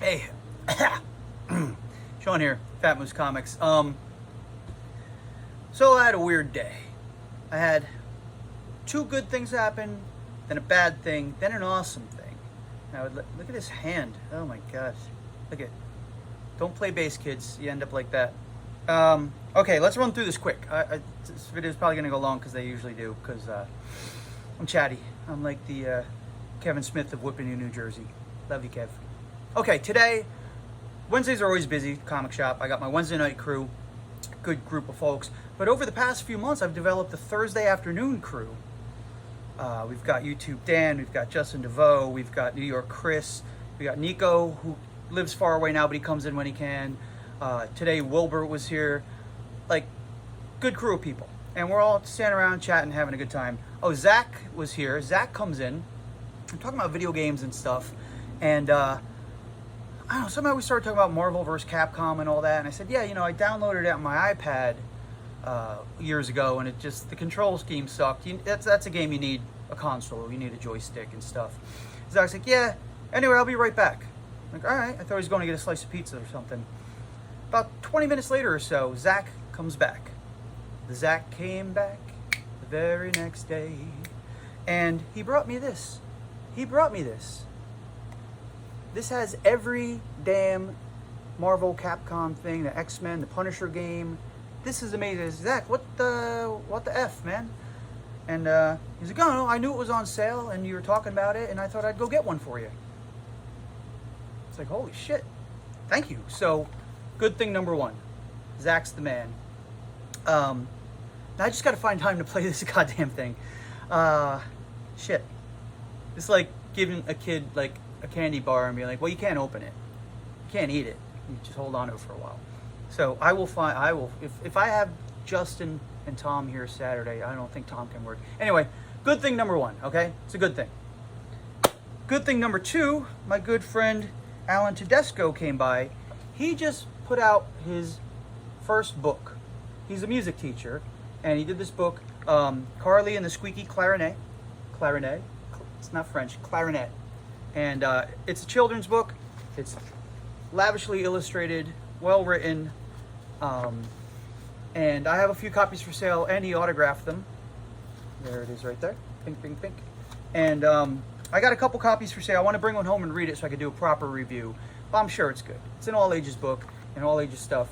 Hey, Sean here, Fat Moose Comics. So I had a weird day. I had two good things happen, then a bad thing, then an awesome thing. Now look at his hand. Oh my gosh, look at. Don't play bass, kids. You end up like that. Okay, let's run through this quick. This video is probably gonna go long because they usually do. Because I'm chatty. I'm like the Kevin Smith of Whippany, New Jersey. Love you, Kev. Okay, today, Wednesdays are always busy, comic shop. I got my Wednesday night crew, good group of folks. But over the past few months, I've developed a Thursday afternoon crew. We've got YouTube Dan, we've got Justin DeVoe, we've got New York Chris, we got Nico, who lives far away now, but he comes in when he can. Today, Wilbur was here. Like, good crew of people. And we're all standing around chatting, having a good time. Oh, Zach was here. Zach comes in. I'm talking about video games and stuff. And, I don't know, somehow we started talking about Marvel vs. Capcom and all that. And I said, yeah, you know, I downloaded it on my iPad years ago, and the control scheme sucked. That's a game you need a console. You need a joystick and stuff. Zach's like, yeah, anyway, I'll be right back. I'm like, all right. I thought he was going to get a slice of pizza or something. About 20 minutes later or so, Zach comes back. Zach came back the very next day, and he brought me this. This has every damn Marvel Capcom thing, the X-Men, the Punisher game. This is amazing. Zach, what the F, man? And he's like, oh, no, I knew it was on sale, and you were talking about it, and I thought I'd go get one for you. It's like, holy shit. Thank you. So, good thing number one. Zach's the man. Now I just got to find time to play this goddamn thing. Shit. It's like giving a kid, like, a candy bar and being like, well, you can't open it. You can't eat it. You just hold on to it for a while. So if I have Justin and Tom here Saturday, I don't think Tom can work. Anyway, good thing number one, okay? It's a good thing. Good thing number two, my good friend Alan Tedesco came by. He just put out his first book. He's a music teacher, and he did this book, Carly and the Squeaky Clarinet. Clarinet? It's not French. Clarinet. And it's a children's book. It's lavishly illustrated, well written, and I have a few copies for sale, and he autographed them. There it is right there. Pink, pink, pink. And I got a couple copies for sale. I want to bring one home and read it so I can do a proper review. But I'm sure it's good. It's an all-ages book and all-ages stuff.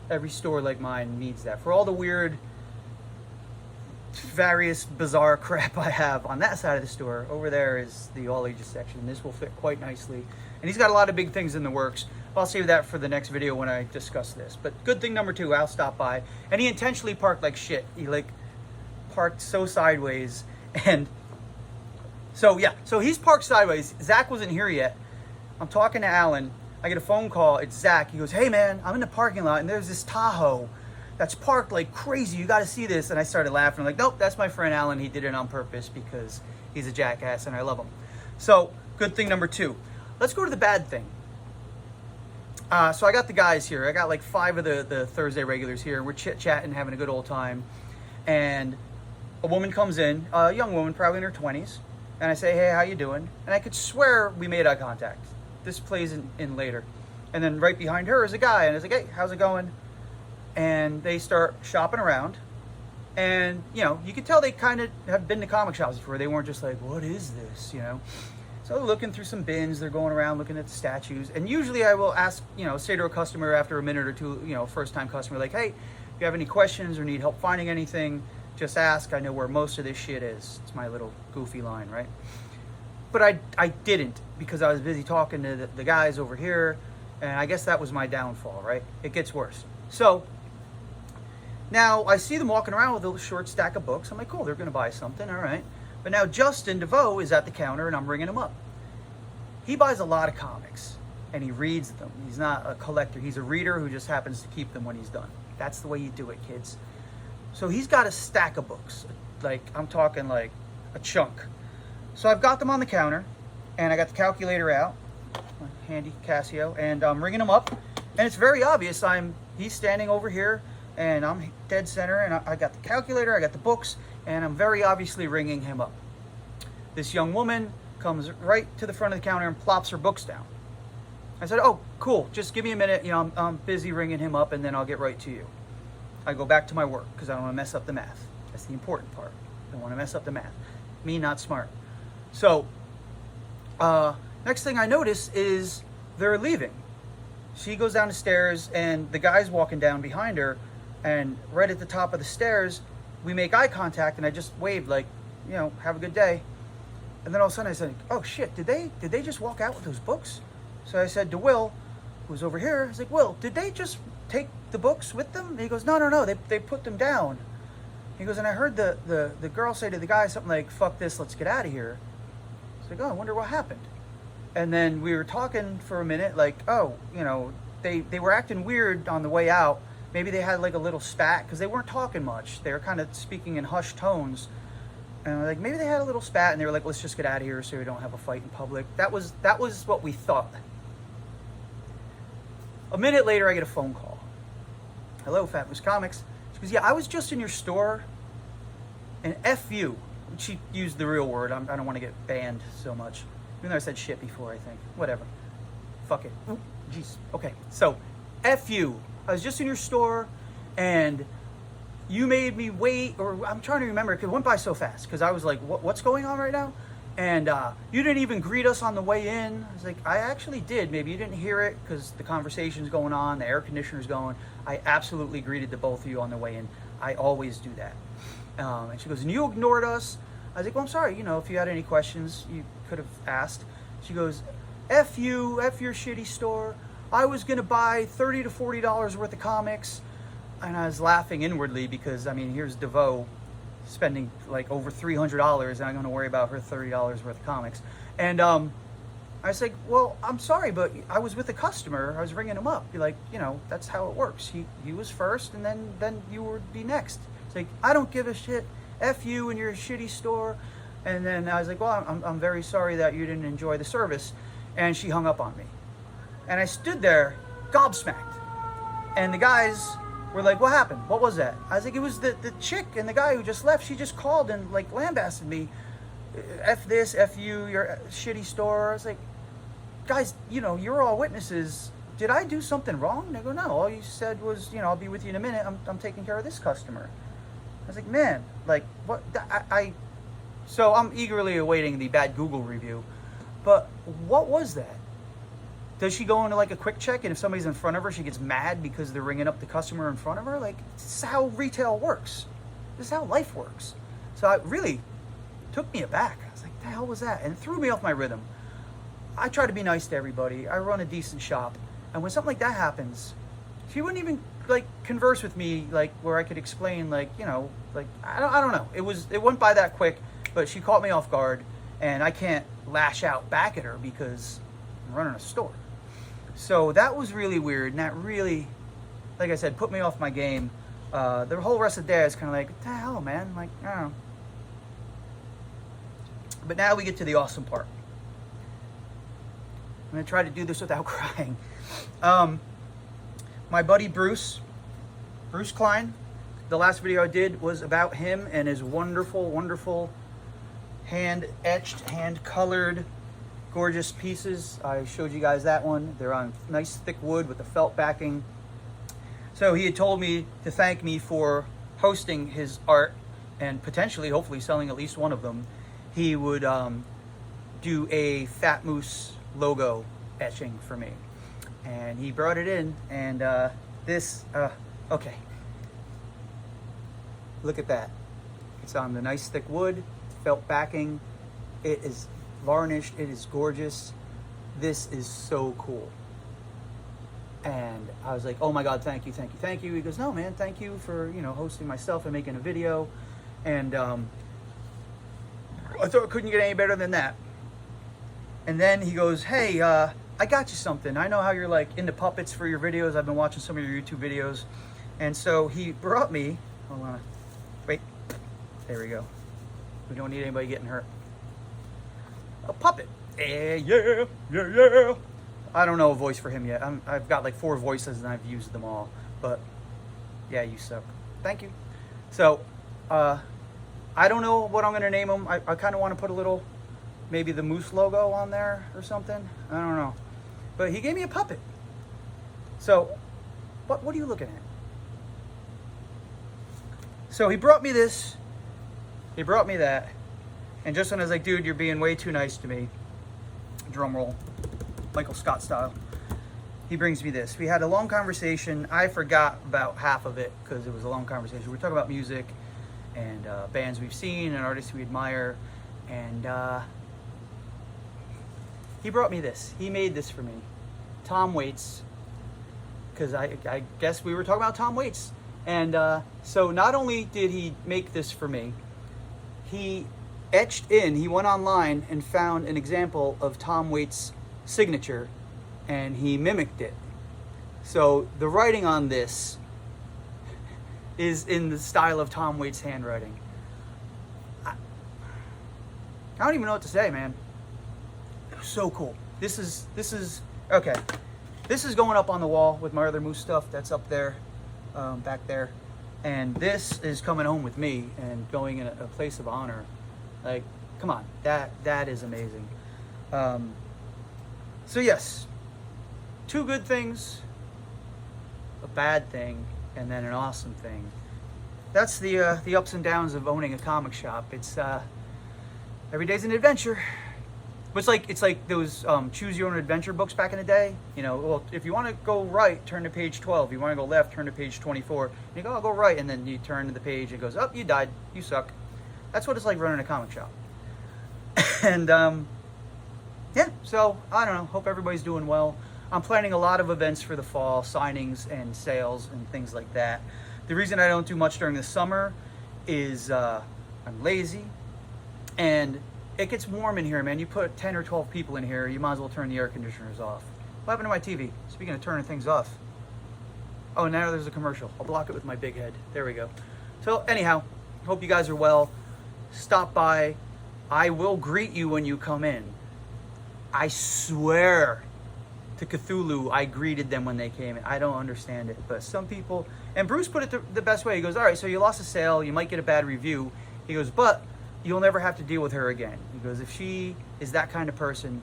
Every store like mine needs that. For all the weird, various bizarre crap I have on that side of the store, over there is the all-ages section. This will fit quite nicely. And he's got a lot of big things in the works. I'll save that for the next video when I discuss this. But good thing number two, I'll stop by. And he intentionally parked like shit. He like parked so sideways. And so yeah, so he's parked sideways. Zach wasn't here yet. I'm talking to Alan. I get a phone call. It's Zach. He goes, hey man, I'm in the parking lot and there's this Tahoe that's parked like crazy. You got to see this. And I started laughing. I'm like, nope, that's my friend Alan. He did it on purpose because he's a jackass and I love him. So good thing number two. Let's go to the bad thing. So I got the guys here. I got like 5 of the Thursday regulars here. We're chit-chatting, having a good old time. And a woman comes in, a young woman, probably in her 20s. And I say, hey, how you doing? And I could swear we made eye contact. This plays in later. And then right behind her is a guy. And I was like, hey, how's it going? And they start shopping around. And, you know, you could tell they kind of have been to comic shops before. They weren't just like, what is this, you know? So they're looking through some bins, they're going around looking at the statues. And usually I will ask, you know, say to a customer after a minute or two, you know, first time customer, like, hey, if you have any questions or need help finding anything, just ask. I know where most of this shit is. It's my little goofy line, right? But I didn't because I was busy talking to the guys over here. And I guess that was my downfall, right? It gets worse. So now I see them walking around with a short stack of books. I'm like, cool, they're going to buy something, all right. But now Justin DeVoe is at the counter and I'm ringing him up. He buys a lot of comics and he reads them. He's not a collector. He's a reader who just happens to keep them when he's done. That's the way you do it, kids. So he's got a stack of books. Like, I'm talking like a chunk. So I've got them on the counter and I got the calculator out, my handy Casio, and I'm ringing him up. And it's very obvious he's standing over here and I'm dead center and I got the calculator, I got the books, and I'm very obviously ringing him up. This young woman comes right to the front of the counter and plops her books down. I said, oh, cool, just give me a minute, you know, I'm busy ringing him up and then I'll get right to you. I go back to my work because I don't want to mess up the math. That's the important part. I don't want to mess up the math. Me, not smart. So, next thing I notice is they're leaving. She goes down the stairs and the guy's walking down behind her, and right at the top of the stairs, we make eye contact and I just waved like, you know, have a good day. And then all of a sudden I said, oh shit, did they just walk out with those books? So I said to Will, who's over here, I was like, Will, did they just take the books with them? And he goes, no, they put them down. He goes, and I heard the girl say to the guy something like, fuck this, let's get out of here. I was like, oh, I wonder what happened. And then we were talking for a minute, like, oh, you know, they were acting weird on the way out. Maybe they had like a little spat because they weren't talking much. They were kind of speaking in hushed tones. And like, maybe they had a little spat and they were like, let's just get out of here so we don't have a fight in public. That was what we thought. A minute later, I get a phone call. Hello, Fat Moose Comics. She goes, yeah, I was just in your store, and F you. She used the real word. I don't want to get banned so much. Even though I said shit before, I think. Whatever. Fuck it. Ooh, jeez. Okay, so, F you. I was just in your store, and you made me wait, or I'm trying to remember, because it went by so fast, because I was like, what's going on right now? And you didn't even greet us on the way in. I was like, I actually did. Maybe you didn't hear it because the conversation's going on, the air conditioner's going. I absolutely greeted the both of you on the way in. I always do that. And she goes, and you ignored us. I was like, well, I'm sorry. You know, if you had any questions, you could have asked. She goes, F you, F your shitty store. I was going to buy $30 to $40 worth of comics. And I was laughing inwardly because, I mean, here's DeVoe spending like over $300 and I'm going to worry about her $30 worth of comics. And I was like, well, I'm sorry, but I was with a customer. I was ringing him up. You're like, you know, that's how it works. He was first and then you would be next. It's like, I don't give a shit. F you and your shitty store. And then I was like, well, I'm very sorry that you didn't enjoy the service. And she hung up on me. And I stood there gobsmacked. And the guys were like, what happened? What was that? I was like, it was the chick and the guy who just left. She just called and like lambasted me. F this, F you, your shitty store. I was like, guys, you know, you're all witnesses. Did I do something wrong? They go, no, all you said was, you know, I'll be with you in a minute. I'm taking care of this customer. I was like, man, like what? So I'm eagerly awaiting the bad Google review. But what was that? Does she go into like a quick check, and if somebody's in front of her, she gets mad because they're ringing up the customer in front of her? Like, this is how retail works. This is how life works. So it really took me aback. I was like, the hell was that? And it threw me off my rhythm. I try to be nice to everybody. I run a decent shop. And when something like that happens, she wouldn't even like converse with me, like where I could explain, like, you know, like, I don't know. It went by that quick, but she caught me off guard, and I can't lash out back at her because I'm running a store. So that was really weird, and that really, like I said, put me off my game. The whole rest of the day, I was kind of like, what the hell, man? Like, I don't know. But now we get to the awesome part. I'm going to try to do this without crying. My buddy Bruce Klein, the last video I did was about him and his wonderful, wonderful hand-etched, hand-colored, gorgeous pieces. I showed you guys that one. They're on nice thick wood with the felt backing. So he had told me to thank me for hosting his art and potentially, hopefully, selling at least one of them. He would do a Fat Moose logo etching for me. And he brought it in, and okay. Look at that. It's on the nice thick wood, felt backing. It is varnished, it is gorgeous. This is so cool. And I was like, oh my God, thank you, thank you, thank you. He goes, no man, thank you for, you know, hosting my stuff and making a video. And I thought it couldn't get any better than that. And then he goes, hey, I got you something. I know how you're like into puppets for your videos. I've been watching some of your YouTube videos. And so he brought me, hold on, wait, there we go. We don't need anybody getting hurt. A puppet. Yeah. I don't know a voice for him yet. I've got like 4 voices and I've used them all. But yeah, you suck. Thank you. So, I don't know what I'm going to name him. I kind of want to put a little, maybe the Moose logo on there or something. I don't know. But he gave me a puppet. So, what are you looking at? So he brought me this. He brought me that. And just when I was like, dude, you're being way too nice to me. Drum roll. Michael Scott style. He brings me this. We had a long conversation. I forgot about half of it because it was a long conversation. We were talking about music and bands we've seen and artists we admire. And he brought me this. He made this for me. Tom Waits. Because I guess we were talking about Tom Waits. And so not only did he make this for me, he went online and found an example of Tom Waits' signature, and he mimicked it. So the writing on this is in the style of Tom Waits' handwriting. I don't even know what to say, man. It was so cool. This is okay. This is going up on the wall with my other Moose stuff that's up there, back there. And this is coming home with me and going in a place of honor. Like, come on, that is amazing. So yes, 2 good things, a bad thing, and then an awesome thing. That's the ups and downs of owning a comic shop. It's every day's an adventure. But it's like those choose your own adventure books back in the day. You know, well, if you want to go right, turn to page 12. If you want to go left, turn to page 24. And you go, I'll go right, and then you turn to the page and it goes, oh, you died, you suck. That's what it's like running a comic shop. And yeah, so I don't know. Hope everybody's doing well. I'm planning a lot of events for the fall, signings and sales and things like that. The reason I don't do much during the summer is I'm lazy, and it gets warm in here, man. You put 10 or 12 people in here, you might as well turn the air conditioners off. What happened to my TV? Speaking of turning things off. Oh, now there's a commercial. I'll block it with my big head. There we go. So anyhow, hope you guys are well. Stop by. I will greet you when you come in. I swear to Cthulhu, I greeted them when they came in. I don't understand it, but some people, and Bruce put it the best way. He goes, all right, so you lost a sale, you might get a bad review. He goes, but you'll never have to deal with her again. He goes, if she is that kind of person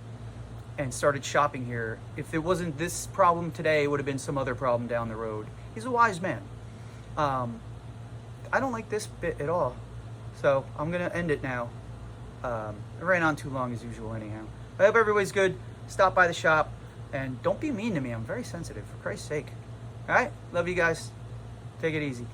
and started shopping here, if it wasn't this problem today, it would have been some other problem down the road. He's a wise man. I don't like this bit at all. So I'm going to end it now. It ran on too long as usual anyhow. I hope everybody's good. Stop by the shop. And don't be mean to me. I'm very sensitive, for Christ's sake. All right? Love you guys. Take it easy.